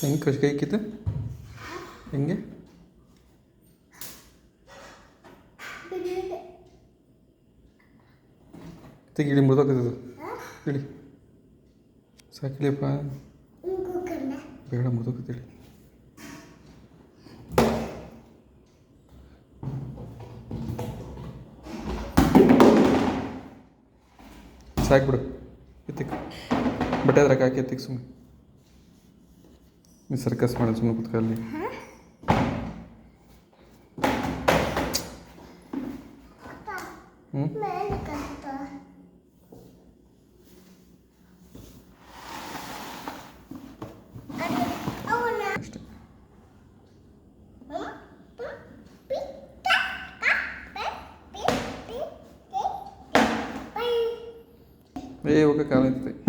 ಹೆಂಗೆ ಕೈ ಕಿತ್ತು ಹೆಂಗೆ ತೆಗಿಳಿ ಮುರಿದೋಗ್ತದೆ ಹೇಳಿ ಸಾಕಿಳಿಯಪ್ಪ ಬೇಡ ಮುರಿದೋಗ್ತೇಳಿ ಸಾಕ್ಬಿಡು ಎತ್ತಿಕ್ ಬಟ್ಟೆ ಅದ್ರಾಗ ಹಾಕಿ ಎತ್ತಿಕ್ ಸುಮ್ಮನೆ ನೀವು ಸರ್ಕಸ್ ಮಾಡೋದು ಸುಮ್ಮನೆ ಕುತ್ಕಲ್ಲಿ ಹ್ಞೂ ಅಷ್ಟೇ ಹೋಗಕ್ಕೆ ಕಾಲ ಇರ್ತದೆ